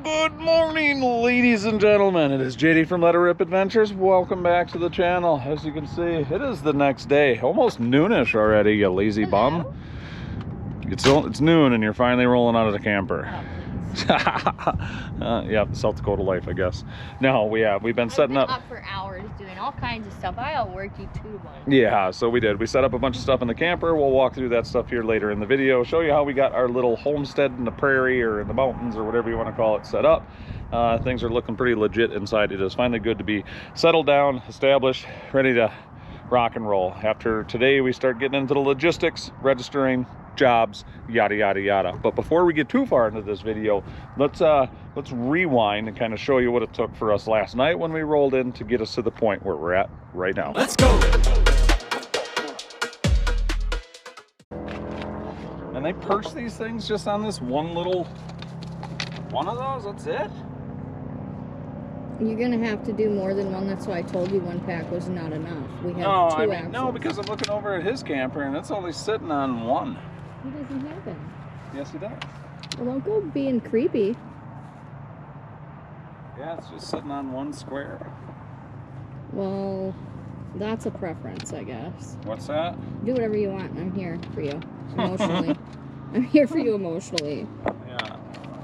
Good morning, ladies and gentlemen. It is JD from Leterrip Adventures. Welcome back to the channel. As you can see, it is the next day, almost noonish already, you lazy bum. It's noon and you're finally rolling out of the camper. Yeah, South Dakota life, I guess. No, we've been setting up for hours doing all kinds of stuff. I outworked you too much. Yeah, so we did. We set up a bunch of stuff in the camper. We'll walk through that stuff here later in the video, show you how we got our little homestead in the prairie or in the mountains or whatever you want to call it set up. Things are looking pretty legit inside. It is finally good to be settled down, established, ready to rock and roll. After today, we start getting into the logistics, registering, jobs, yada yada yada. But before we get too far into this video, let's rewind and kind of show you what it took for us last night when we rolled in to get us to the point where we're at right now. Let's go. And they perch these things just on this one little one of those. That's it. You're gonna have to do more than one. That's why I told you one pack was not enough. We have two axles. No, because I'm looking over at his camper and it's only sitting on one. He doesn't have it. Yes, he does. Well, don't go being creepy. Yeah, it's just sitting on one square. Well, that's a preference, I guess. What's that? Do whatever you want. I'm here for you emotionally. I'm here for you emotionally. Yeah.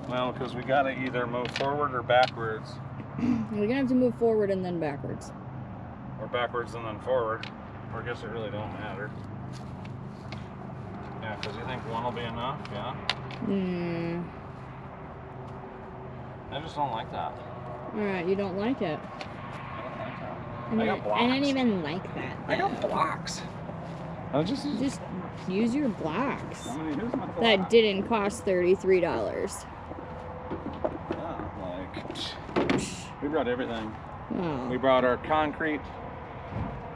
Well, because we gotta either move forward or backwards. We're gonna have to move forward and then backwards. Or backwards and then forward. Or I guess it really don't matter. Yeah, because you think one will be enough, yeah? I just don't like that. Alright, you don't like it. I don't like that. I got blocks. I don't even like that. I got blocks. I just use your blocks. I'm gonna use my blocks. That didn't cost $33. Yeah, like, we brought everything. Oh. We brought our concrete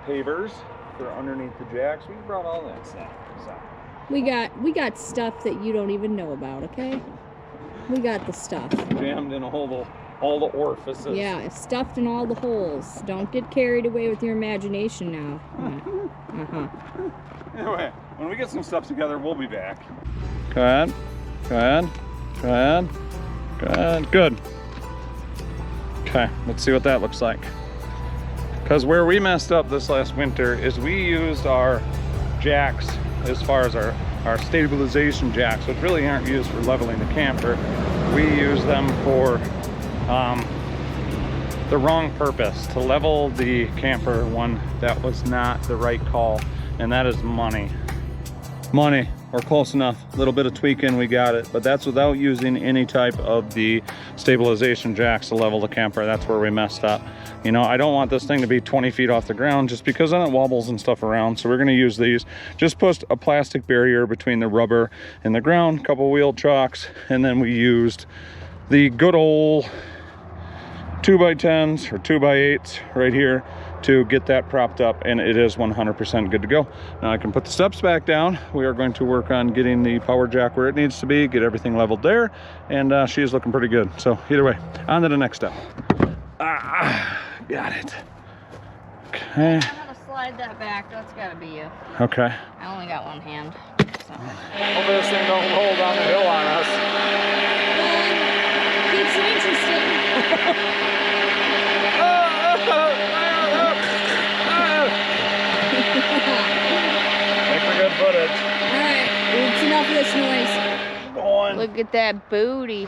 pavers for underneath the jacks. We brought all that stuff. So. We got stuff that you don't even know about, okay? We got the stuff. Jammed in all the orifices. Yeah, stuffed in all the holes. Don't get carried away with your imagination now. Anyway, when we get some stuff together, we'll be back. Go ahead. Go ahead. Go ahead. Go ahead. Good. Okay, let's see what that looks like. Because where we messed up this last winter is we used our jacks as far as our stabilization jacks, which really aren't used for leveling the camper. We use them for the wrong purpose, to level the camper when that was not the right call, and that is money. Money, or close enough. A little bit of tweaking, we got it, but that's without using any type of the stabilization jacks to level the camper. That's where we messed up. You know, I don't want this thing to be 20 feet off the ground just because then it wobbles and stuff around. So we're gonna use these. Just put a plastic barrier between the rubber and the ground, a couple wheel chocks, and then we used the good old 2x10s or 2x8s right here to get that propped up, and it is 100% good to go. Now I can put the steps back down. We are going to work on getting the power jack where it needs to be, get everything leveled there, and she is looking pretty good. So either way, on to the next step. Got it. Okay. I'm gonna slide that back. That's gotta be you. Okay. I only got one hand. So. Hopefully this thing don't roll down the hill on us. Keeps it interesting. Make for good footage. Alright, it's enough of this noise. Going. Look at that booty.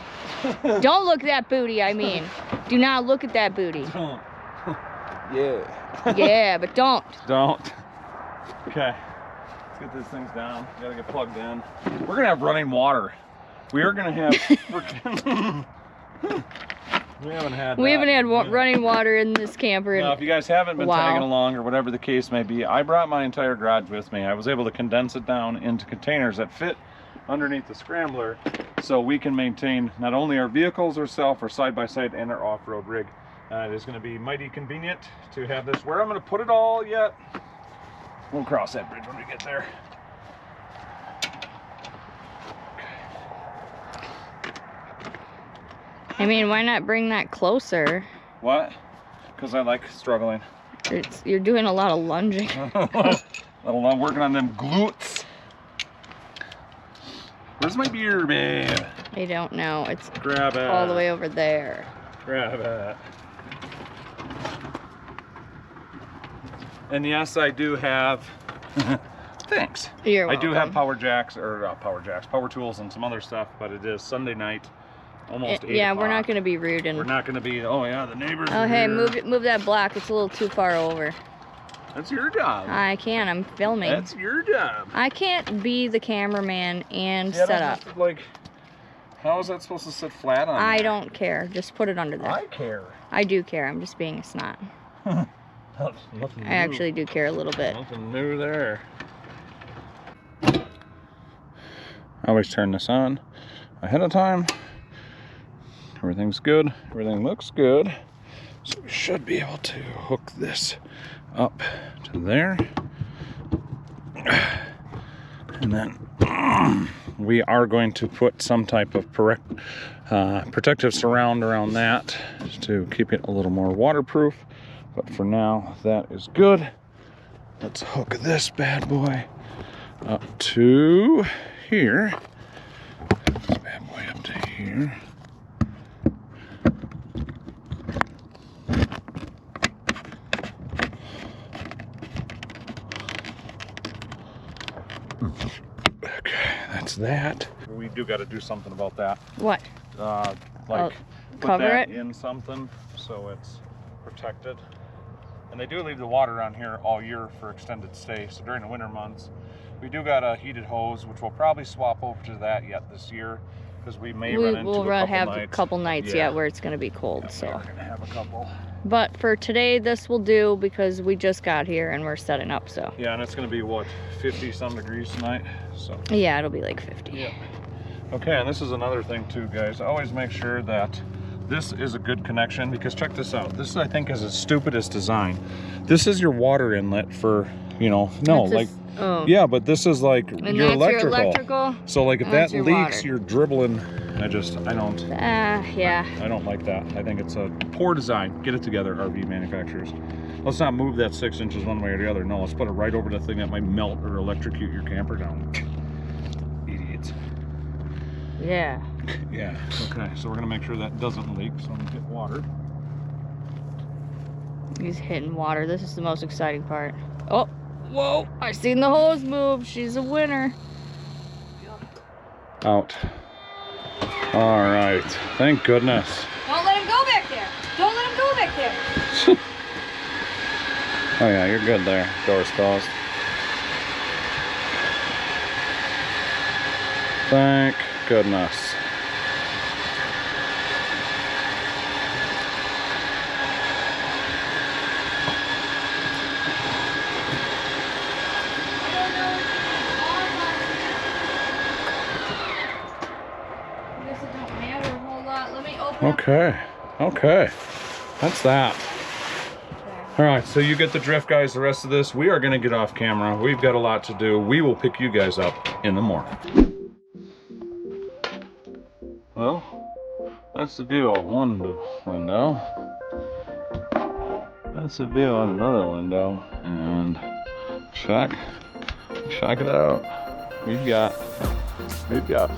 Don't look at that booty, I mean. Do not look at that booty. Yeah. Yeah, but don't. Don't. Okay. Let's get these things down. We gotta get plugged in. We're gonna have running water. We are gonna have freaking. We haven't had running water in this camper. Now, if you guys haven't been tagging along or whatever the case may be, I brought my entire garage with me. I was able to condense it down into containers that fit underneath the Scrambler, so we can maintain not only our vehicles ourselves, our side-by-side, and our off-road rig. It is going to be mighty convenient to have this. Where I'm going to put it all yet, we'll cross that bridge when we get there. I mean, why not bring that closer? What? Because I like struggling. You're doing a lot of lunging. I'm working on them glutes. Where's my beer, babe? I don't know. It's Grab it. all the way over there. Grab it. And yes, I do have. Thanks. You're I welcome. do have power tools, and some other stuff. But it is Sunday night, almost 8 Yeah, o'clock. we're not going to be rude and. We're not going to be. Oh yeah, the neighbors. Oh are hey, here. move that block. It's a little too far over. That's your job. I can't. I'm filming. That's your job. I can't be the cameraman and Yeah, set up. Like, how is that supposed to sit flat on? I there? don't care. Just put it under there. I care. I do care. I'm just being a snot. Nothing new. I actually do care a little bit. Nothing new there. I always turn this on ahead of time. Everything's good. Everything looks good. So we should be able to hook this up to there. And then we are going to put some type of protective surround around that to keep it a little more waterproof. But for now, that is good. Let's hook this bad boy up to here. This bad boy up to here. Okay, that's that. We do got to do something about that. What? Put cover that it? in something so it's protected. And they do leave the water on here all year for extended stay. So during the winter months, we do got a heated hose, which we'll probably swap over to that yet this year, because we may run into a couple nights yet where it's going to be cold. Yeah, so we're gonna have a couple. But for today, this will do because we just got here and we're setting up. So Yeah, and it's gonna be what, 50 some degrees tonight. So yeah, it'll be like 50. yeah. Okay, and this is another thing too, guys. Always make sure that this is a good connection, because check this out. This, I think, is the stupidest design. This is your water inlet for, you know, yeah, but this is like your electrical. So like if that leaks, you're dribbling. I don't. Yeah. I don't like that. I think it's a poor design. Get it together, RV manufacturers. Let's not move that 6 inches one way or the other. No, let's put it right over the thing that might melt or electrocute your camper down. Idiots. Yeah. Yeah. Okay, so we're gonna make sure that doesn't leak, so I'm gonna hit water. He's hitting water. This is the most exciting part. Oh, whoa! I seen the hose move. She's a winner. Out. All right. Thank goodness. Don't let him go back there. Don't let him go back there. Oh yeah, you're good there. Door's closed. Thank goodness. Okay, okay, that's that. All right, so you get the drift, guys. The rest of this, we are gonna get off camera. We've got a lot to do. We will pick you guys up in the morning. Well, that's the view of one window. That's the view of another window. And check it out. We've got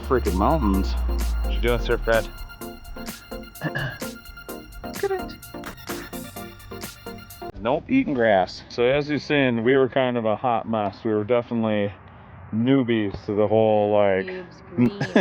freaking mountains. What you doing, Sir Fred? Nope, eating grass. So as you've seen, we were kind of a hot mess. We were definitely newbies to the whole, like,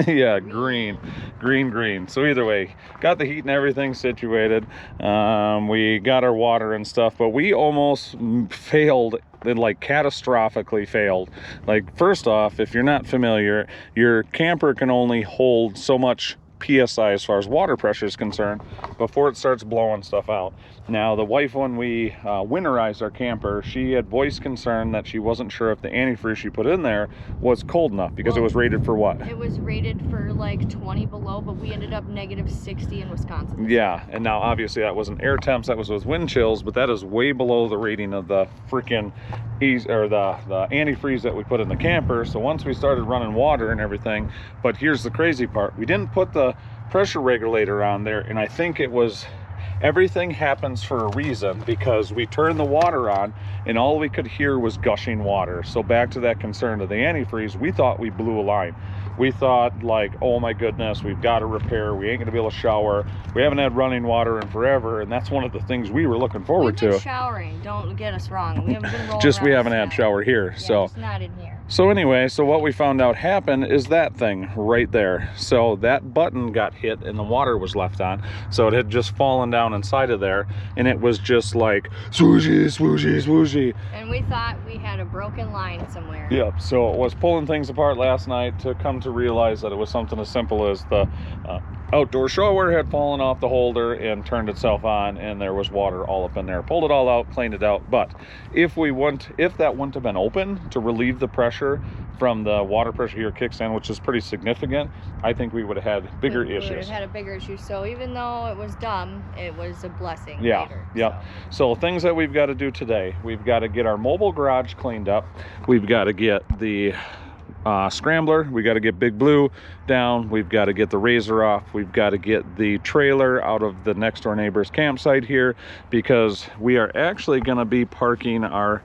yeah, green. So either way, got the heat and everything situated. We got our water and stuff, but we almost failed, like catastrophically failed. Like, first off, if you're not familiar, your camper can only hold so much PSI as far as water pressure is concerned before it starts blowing stuff out. Now, the wife, when we winterized our camper, she had voiced concern that she wasn't sure if the antifreeze she put in there was cold enough, because it was rated for what? It was rated for like 20 below, but we ended up negative 60 in Wisconsin. Yeah, and now obviously that wasn't air temps, that was with wind chills, but that is way below the rating of the freaking the antifreeze that we put in the camper. So once we started running water and everything, but here's the crazy part, we didn't put the pressure regulator on there, and I think it was, everything happens for a reason, because we turned the water on and all we could hear was gushing water. So back to that concern of the antifreeze, we thought we blew a line. we thought like, oh my goodness, we've got to repair, we ain't gonna be able to shower, we haven't had running water in forever, and that's one of the things we were looking forward to. Showering, don't get us wrong, we haven't been rolling just we haven't around had shower here. yeah, So just not in here. So anyway, so what we found out happened is that thing right there. So that button got hit and the water was left on. So it had just fallen down inside of there, and it was just like swooshy, swooshy, swooshy. And we thought we had a broken line somewhere. Yep, so it was pulling things apart last night to come to realize that it was something as simple as the outdoor shower had fallen off the holder and turned itself on, and there was water all up in there. Pulled it all out, cleaned it out. But if that wouldn't have been open to relieve the pressure from the water pressure here kickstand, which is pretty significant, I think we would have had bigger issues. We would have had a bigger issue. So even though it was dumb, it was a blessing. Yeah, later, yeah. So things that we've got to do today: we've got to get our mobile garage cleaned up. We've got to get the Scrambler, we got to get Big Blue down, we've got to get the Razor off, we've got to get the trailer out of the next door neighbor's campsite here, because we are actually going to be parking our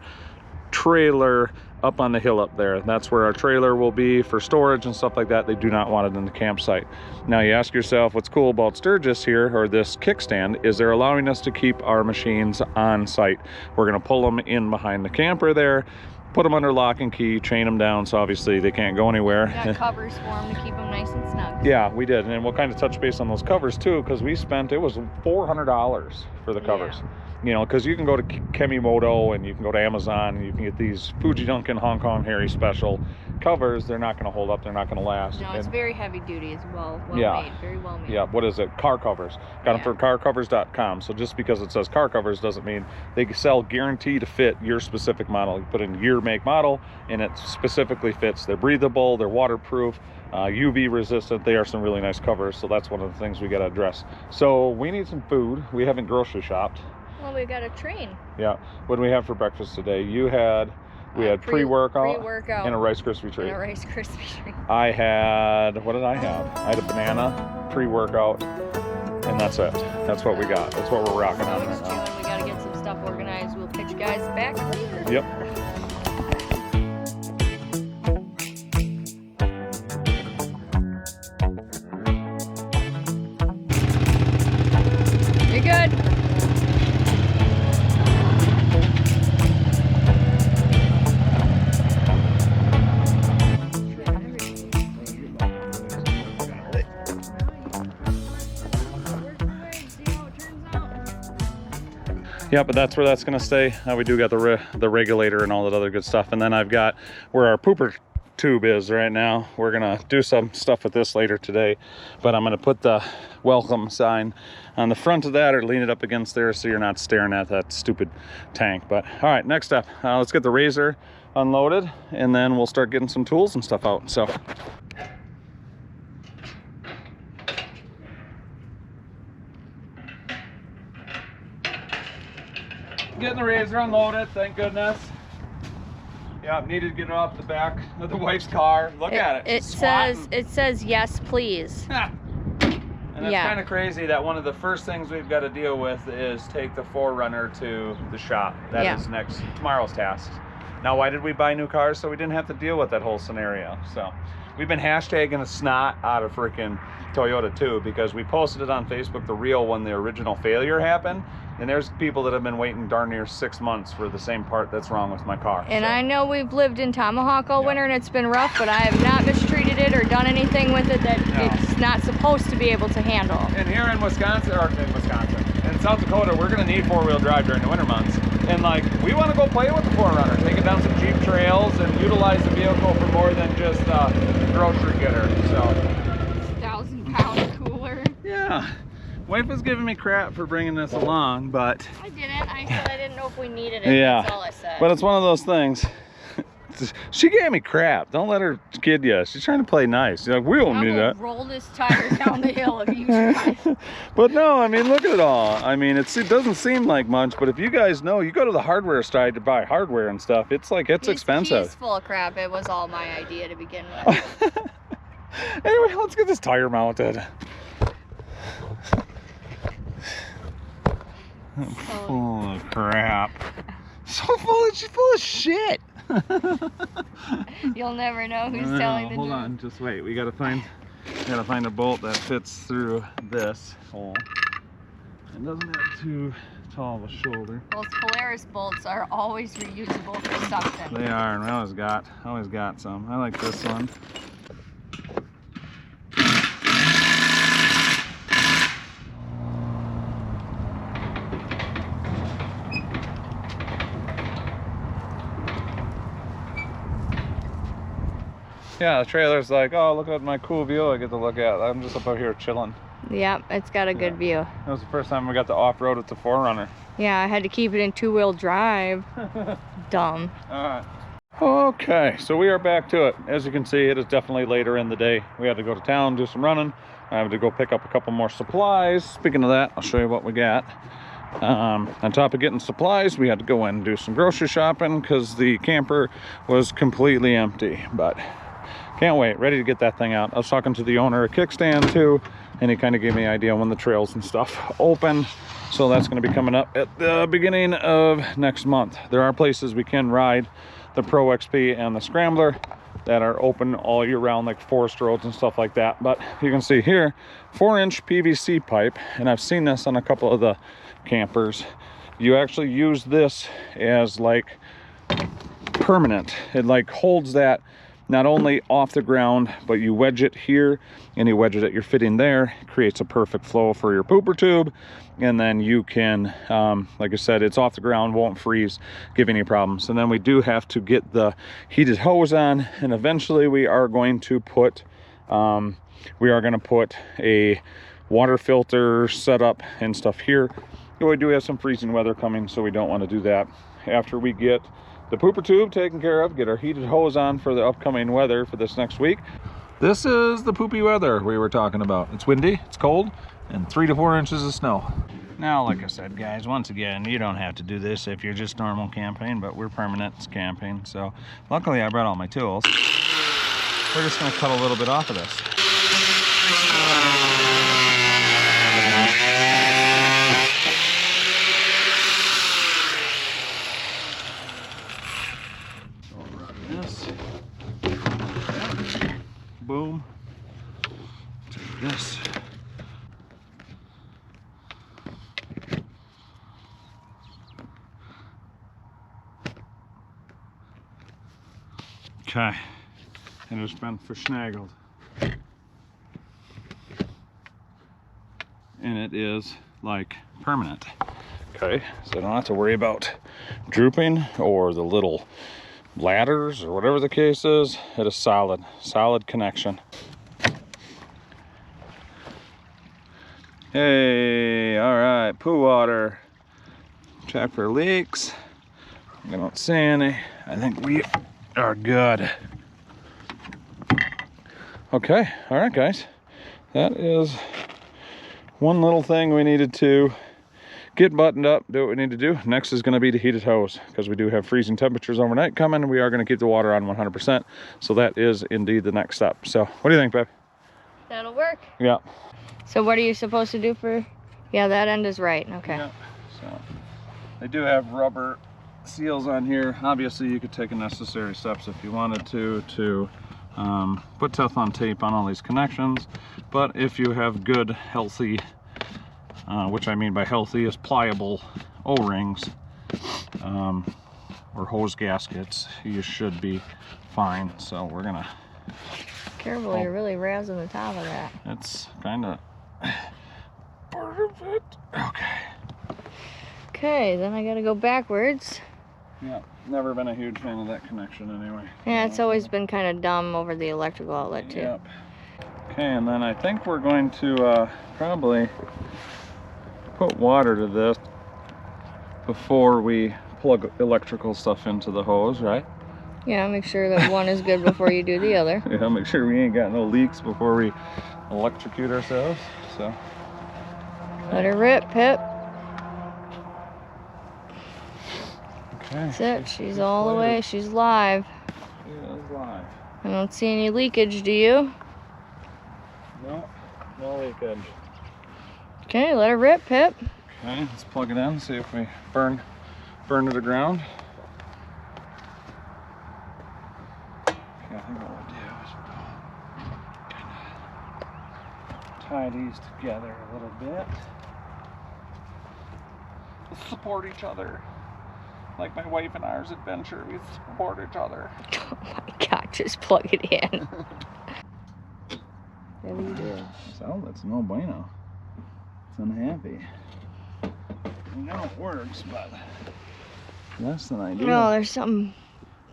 trailer up on the hill up there. That's where our trailer will be for storage and stuff like that. They do not want it in the campsite. Now you ask yourself, what's cool about Sturgis here, or this kickstand, is they're allowing us to keep our machines on site. We're going to pull them in behind the camper there, put them under lock and key, chain them down, so obviously they can't go anywhere. We got covers for them to keep them nice and snug. Yeah, we did, and we'll kind of touch base on those covers too, because we spent, it was $400 for the covers. Yeah. You know, because you can go to Kemimoto and you can go to Amazon and you can get these Fuji Duncan Hong Kong Harry special covers. They're not going to hold up, they're not going to last. No, it's very heavy duty as well. Yeah. Made, very well made. Yeah, what is it? Car covers. Got them for carcovers.com. So just because it says car covers doesn't mean they sell guaranteed to fit your specific model. You put in your make model and it specifically fits. They're breathable, they're waterproof, UV resistant. They are some really nice covers. So that's one of the things we got to address. So we need some food. We haven't grocery shopped. Well, we got a train. Yeah. What do we have for breakfast today? We had pre-workout and a Rice Krispie treat. And a Rice Krispie treat. I had, what did I have? I had a banana, pre-workout, and that's it. That's what we got. That's what we're rocking on right now. We gotta get some stuff organized. We'll pitch you guys back later. Yep. You're good. Yeah, but that's where that's gonna stay. We do got the regulator and all that other good stuff, and then I've got where our pooper tube is right now. We're gonna do some stuff with this later today, but I'm gonna put the welcome sign on the front of that or lean it up against there so you're not staring at that stupid tank. But all right, next up, let's get the Razor unloaded and then we'll start getting some tools and stuff out. So getting the Razor unloaded, thank goodness. Yeah, needed to get it off the back of the wife's car. Look at it. It says yes, please. And it's kind of crazy that one of the first things we've got to deal with is take the 4Runner to the shop. That is tomorrow's task. Now, why did we buy new cars? So we didn't have to deal with that whole scenario. So we've been hashtagging the snot out of freaking Toyota too, because we posted it on Facebook, the reel when the original failure happened. And there's people that have been waiting darn near 6 months for the same part that's wrong with my car. And I know we've lived in Tomahawk all winter and it's been rough, but I have not mistreated it or done anything with it that it's not supposed to be able to handle. And here in Wisconsin, in South Dakota, we're gonna need 4-wheel drive during the winter months. And like, we wanna go play with the 4Runner, take it down some Jeep trails and utilize the vehicle for more than just a grocery getter, so. 1,000-pound cooler. Yeah. Wife was giving me crap for bringing this along, but I didn't. I said I didn't know if we needed it. Yeah, that's all I said. But it's one of those things. She gave me crap. Don't let her kid you. She's trying to play nice. She's like, we don't need that. Roll this tire down the hill if you try. But no, I mean, look at it all. I mean, it doesn't seem like much, but if you guys know, you go to the hardware side to buy hardware and stuff. It's like expensive. She's full of crap. It was all my idea to begin with. Anyway, let's get this tire mounted. Full of crap. She's full of shit. You'll never know who's telling the truth. Hold on, just wait. We gotta find a bolt that fits through this hole. It doesn't have too tall of a shoulder. Those Polaris bolts are always reusable for something. They are, and I always got some. I like this one. Yeah, the trailer's like, oh, look at my cool view I get to look at. I'm just up out here chilling. Yep, it's got a good view. That was the first time we got to off-road with the 4Runner. Yeah, I had to keep it in two-wheel drive. Dumb. All right. Okay, so we are back to it. As you can see, it is definitely later in the day. We had to go to town, do some running. I had to go pick up a couple more supplies. Speaking of that, I'll show you what we got. On top of getting supplies, we had to go in and do some grocery shopping because the camper was completely empty. But can't wait, ready to get that thing out. I was talking to the owner of Kickstand too, and he kind of gave me an idea when the trails and stuff open. So that's going to be coming up at the beginning of next month. There are places we can ride the Pro XP and the Scrambler that are open all year round, like forest roads and stuff like that. But you can see here, 4-inch PVC pipe, and I've seen this on a couple of the campers. You actually use this as like permanent. It like holds that not only off the ground, but you wedge it here and you wedge it at your fitting there. It creates a perfect flow for your pooper tube, and then you can, like I said, it's off the ground, won't freeze, give any problems. And then we do have to get the heated hose on, and eventually we are going to put a water filter setup and stuff here. We do have some freezing weather coming, so we don't want to do that. After we get the pooper tube taken care of, get our heated hose on for the upcoming weather for this next week. This is the poopy weather we were talking about. It's windy, it's cold, and 3 to 4 inches of snow. Now, like I said, guys, once again, you don't have to do this if you're just normal camping, but we're permanent camping. So luckily I brought all my tools. We're just gonna cut a little bit off of this. Boom. Take this. Okay. And it's been verschnaggled. And it is like permanent. Okay, so I don't have to worry about drooping or the little ladders or whatever the case is. It is solid connection. Hey, all right, poo water. Check for leaks. I don't see any. I think we are good. Okay, all right, guys. That is one little thing we needed to get buttoned up, do what we need to do. Next is going to be the heated hose, because we do have freezing temperatures overnight coming. We are going to keep the water on 100%. So that is indeed the next step. So what do you think, babe? That'll work. Yeah. So what are you supposed to do for, yeah, that end is right, okay. Yeah. So they do have rubber seals on here. Obviously you could take the necessary steps if you wanted to put Teflon tape on all these connections. But if you have good, healthy, which I mean by healthy is pliable O-rings or hose gaskets, you should be fine. So we're gonna careful, you're really razzing the top of that. It's kind of part of it. Okay, then I gotta go backwards. Yeah, never been a huge fan of that connection anyway. Yeah, it's always been kind of dumb over the electrical outlet too. Yep. Okay, and then I think we're going to probably put water to this before we plug electrical stuff into the hose, right? Yeah, make sure that one is good before you do the other. Yeah, make sure we ain't got no leaks before we electrocute ourselves. So let her rip, Pip. Okay. That's it. She's all the way. She's live. She is live. I don't see any leakage, do you? No, no leakage. Okay, let her rip, Pip. Okay, let's plug it in, see if we burn to the ground. tie these together a little bit. Let's support each other. Like my wife and I's adventure, we support each other. Oh my God, just plug it in. What do you do? This outlet's no bueno. It's unhappy. I know it works, but less than ideal. No, there's something.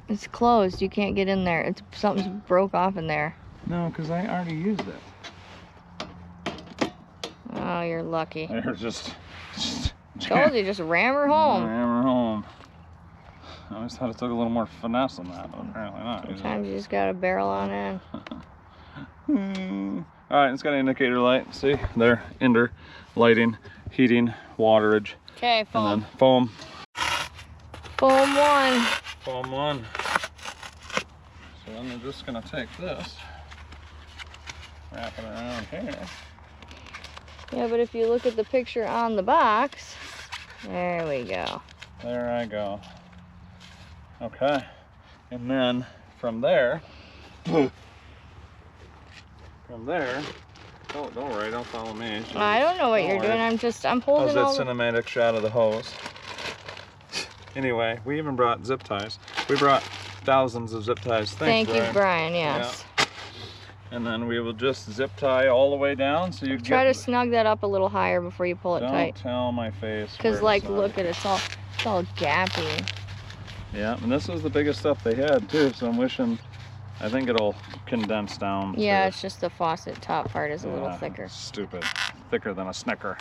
It's closed. You can't get in there. It's something's broke off in there. No, because I already used it. Oh, you're lucky. There's just Told you, just ram her home. Ram her home. I always thought it took a little more finesse than that, but apparently not. Sometimes you just got a barrel on in. Alright, it's got an indicator light. See? There. Ender. Lighting. Heating. Waterage. Okay, foam. And then foam. Foam 1. Foam 1. So then we're just going to take this. Wrap it around here. Yeah, but if you look at the picture on the box, there we go. There I go. Okay. And then from there, don't worry, don't follow me. I don't know what you're doing. I'm holding all that cinematic shot of the hose. Anyway, we even brought zip ties. We brought thousands of zip ties. Thank you, Brian. Yes. Yeah. And then we will just zip tie all the way down, so you try to snug that up a little higher before you pull it tight. Don't tell my face. Because look at it, it's all gappy. Yeah, and this was the biggest stuff they had too, so I'm wishing, I think it'll condense down. Yeah, it's just the faucet top part is a little thicker. Stupid. Thicker than a Snicker.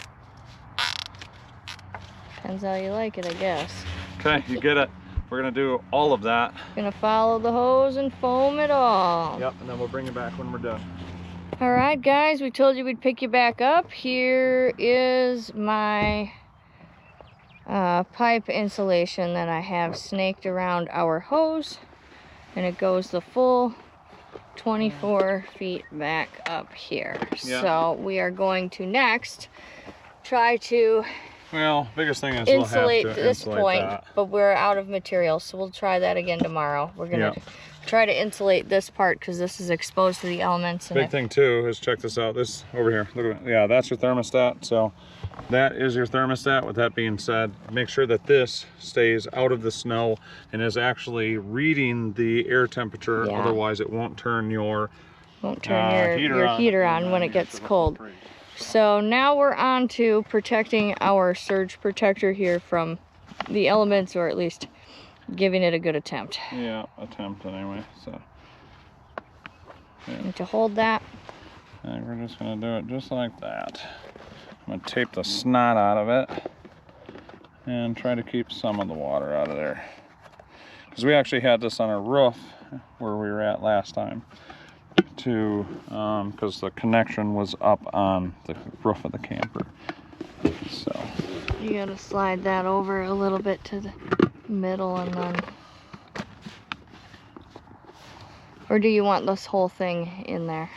Depends how you like it, I guess. Okay, you get it. We're gonna do all of that. Gonna follow the hose and foam it all. Yep, and then we'll bring you back when we're done. All right, guys, we told you we'd pick you back up. Here is my pipe insulation that I have snaked around our hose, and it goes the full 24 feet back up here. Yeah. So we are going to next try to biggest thing is insulate we'll have to this insulate point, that. but we're out of material, so we'll try that again tomorrow. We're gonna try to insulate this part because this is exposed to the elements. Big thing too is, check this out. This over here, look at it. Yeah, that's your thermostat. So that is your thermostat. With that being said, make sure that this stays out of the snow and is actually reading the air temperature. Yeah. Otherwise, it won't turn your heater on when it gets cold. So now we're on to protecting our surge protector here from the elements, or at least giving it a good attempt. Yeah, attempt anyway. So and to hold that, and we're just gonna do it just like that. I'm gonna tape the snot out of it and try to keep some of the water out of there, because we actually had this on our roof where we were at last time too, because the connection was up on the roof of the camper. So you gotta slide that over a little bit to the middle, and then, or do you want this whole thing in there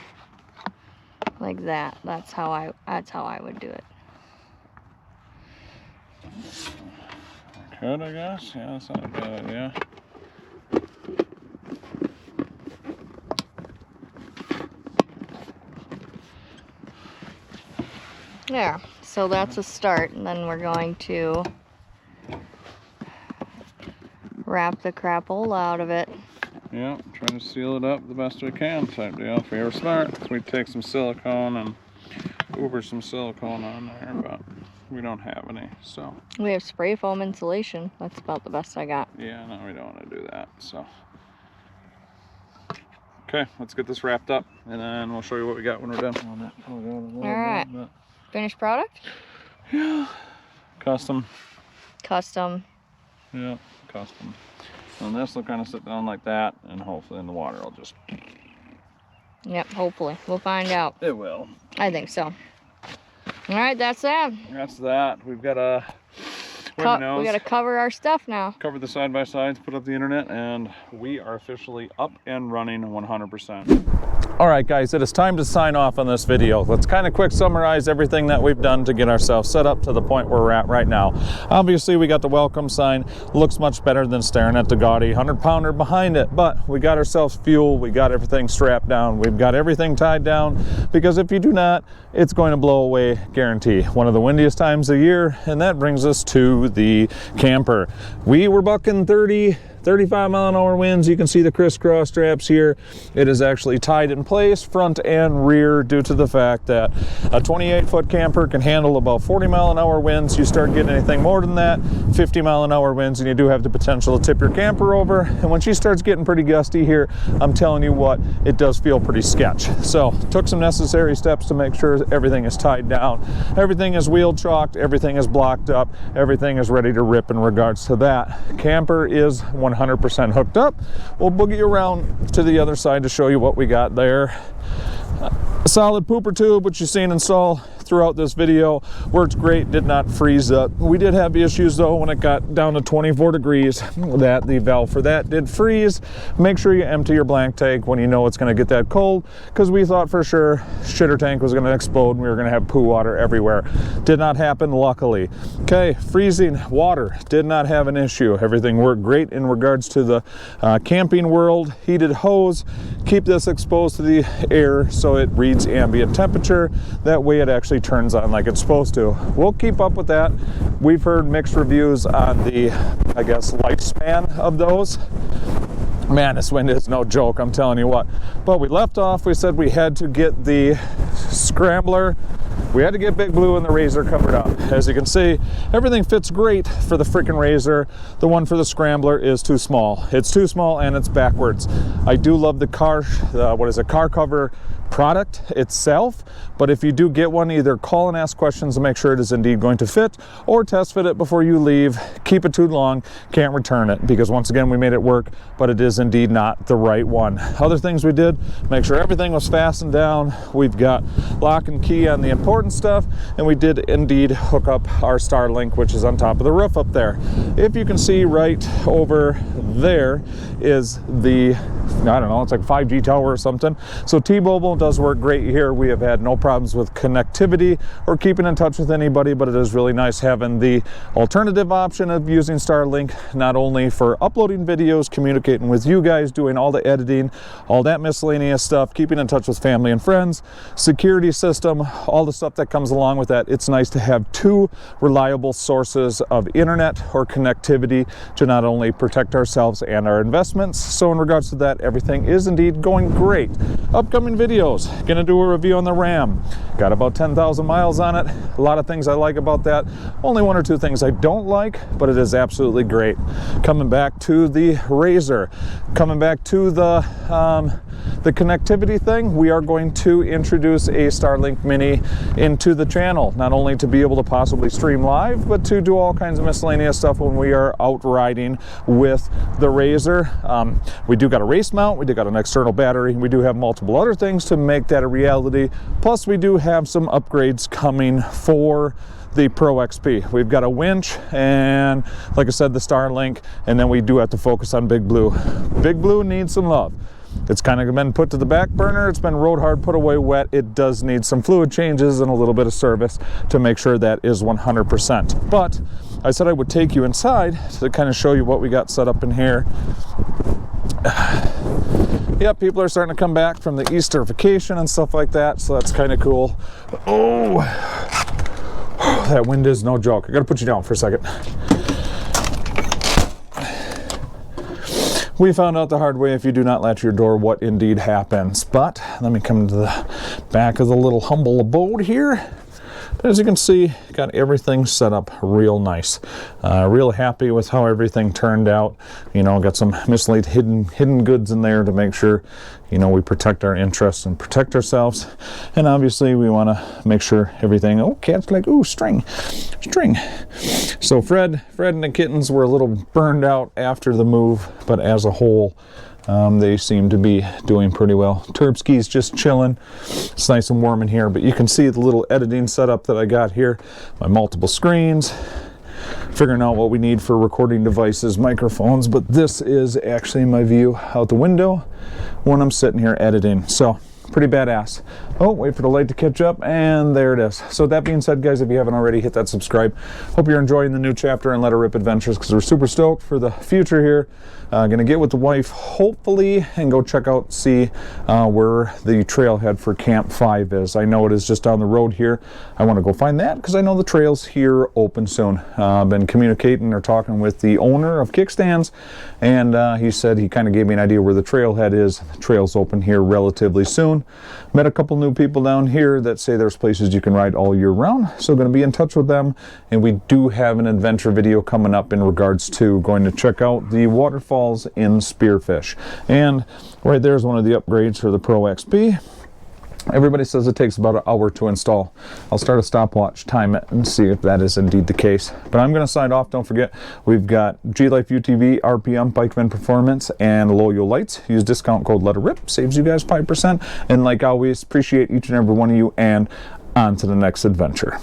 like that? That's how I would do it. Could, I guess. Yeah, that's not a bad idea. There, so that's a start, and then we're going to wrap the crapola out of it. Yeah, try to seal it up the best we can type deal. If we were smart, we'd take some silicone and Uber some silicone on there, but we don't have any, so. We have spray foam insulation. That's about the best I got. Yeah, no, we don't want to do that, so. Okay, let's get this wrapped up, and then we'll show you what we got when we're done. All right. Finished product? Yeah. Custom. Custom. Yeah, custom. And this will kind of sit down like that, and hopefully in the water will just... Yep, hopefully. We'll find out. It will. I think so. All right, that's that. That's that. We've got a... We got to cover our stuff now. Cover the side-by-sides, put up the internet, and we are officially up and running 100%. All right, guys, it is time to sign off on this video. Let's kind of quick summarize everything that we've done to get ourselves set up to the point where we're at right now. Obviously, we got the welcome sign. Looks much better than staring at the gaudy 100-pounder behind it, but we got ourselves fuel. We got everything strapped down. We've got everything tied down, because if you do not, it's going to blow away, guarantee. One of the windiest times of year, and that brings us to the camper. We were bucking 35 mile an hour winds. You can see the crisscross straps here. It is actually tied in place front and rear due to the fact that a 28-foot camper can handle about 40 mile an hour winds. You start getting anything more than that, 50 mile an hour winds, and you do have the potential to tip your camper over. And when she starts getting pretty gusty here, I'm telling you what, it does feel pretty sketch. So took some necessary steps to make sure everything is tied down, everything is wheel chalked, everything is blocked up, everything is ready to rip in regards to that. Camper is 100% hooked up. We'll boogie around to the other side to show you what we got there. A solid pooper tube, which you've seen install throughout this video, worked great, did not freeze up. We did have issues though when it got down to 24 degrees that the valve for that did freeze. Make sure you empty your blank tank when you know it's going to get that cold, because we thought for sure shitter tank was going to explode and we were going to have poo water everywhere. Did not happen, luckily. Okay, freezing water, did not have an issue. Everything worked great in regards to the camping world. Heated hose, keep this exposed to the air so it reads ambient temperature. That way it actually turns on like it's supposed to. We'll keep up with that. We've heard mixed reviews on the, I guess, lifespan of those. Man, this wind is no joke, I'm telling you what. But we left off, we said we had to get the Scrambler, we had to get Big Blue and the Razor covered up. As you can see, everything fits great for the freaking Razor. The one for the Scrambler is too small. It's too small and it's backwards. I do love the car cover product itself, but if you do get one, either call and ask questions to make sure it is indeed going to fit, or test fit it before you leave. Keep it too long, can't return it, because once again we made it work, but it is indeed not the right one. Other things we did, make sure everything was fastened down. We've got lock and key on the important stuff, and we did indeed hook up our Starlink, which is on top of the roof up there. If you can see right over there is the, I don't know, it's like 5G tower or something. So T-Mobile does work great here. We have had no problems with connectivity or keeping in touch with anybody, but it is really nice having the alternative option of using Starlink, not only for uploading videos, communicating with you guys, doing all the editing, all that miscellaneous stuff, keeping in touch with family and friends, security system, all the stuff that comes along with that. It's nice to have two reliable sources of internet or connectivity to not only protect ourselves and our investments. So in regards to that, everything is indeed going great. Upcoming videos, gonna do a review on the Ram. Got about 10,000 miles on it. A lot of things I like about that. Only one or two things I don't like, but it is absolutely great. Coming back to the Razor, coming back to the connectivity thing, we are going to introduce a Starlink Mini into the channel, not only to be able to possibly stream live, but to do all kinds of miscellaneous stuff when we are out riding with the Razor. We do got a race mount, we do got an external battery, we do have multiple other things to make that a reality. Plus we do have some upgrades coming for the Pro XP. We've got a winch and, like I said, the Starlink, and then we do have to focus on Big Blue. Big Blue needs some love. It's kind of been put to the back burner. It's been rode hard, put away wet. It does need some fluid changes and a little bit of service to make sure that is 100%. But I said I would take you inside to kind of show you what we got set up in here. Yeah, people are starting to come back from the Easter vacation and stuff like that, so that's kind of cool. Oh, that wind is no joke. I gotta put you down for a second. We found out the hard way, if you do not latch your door, what indeed happens. But let me come to the back of the little humble abode here. As you can see, got everything set up real nice. Real happy with how everything turned out. You know, got some mislead hidden goods in there to make sure, you know, we protect our interests and protect ourselves. And obviously we want to make sure everything, oh, cat's like, ooh, string. So Fred and the kittens were a little burned out after the move, but as a whole, they seem to be doing pretty well. Terpsky's just chilling. It's nice and warm in here, but you can see the little editing setup that I got here. My multiple screens, figuring out what we need for recording devices, microphones, but this is actually my view out the window when I'm sitting here editing. So pretty badass. Oh, wait for the light to catch up, and there it is. So that being said, guys, if you haven't already, hit that subscribe. Hope you're enjoying the new chapter in Let Her Rip Adventures, because we're super stoked for the future here. Gonna get with the wife, hopefully, and go check out, see where the trailhead for Camp 5 is. I know it is just down the road here. I want to go find that, because I know the trails here open soon. Been communicating or talking with the owner of Kickstands, and he said he kind of gave me an idea where the trailhead is. The trail's open here relatively soon. Met a couple new people down here that say there's places you can ride all year round, so going to be in touch with them. And we do have an adventure video coming up in regards to going to check out the waterfalls in Spearfish. And right there's one of the upgrades for the Pro XP. Everybody says it takes about an hour to install. I'll start a stopwatch, time it, and see if that is indeed the case. But I'm going to sign off. Don't forget, we've got GLife UTV, RPM, Bikeman Performance, and LOYO Lights. Use discount code LETTERRIP. Saves you guys 5%. And like always, appreciate each and every one of you, and on to the next adventure.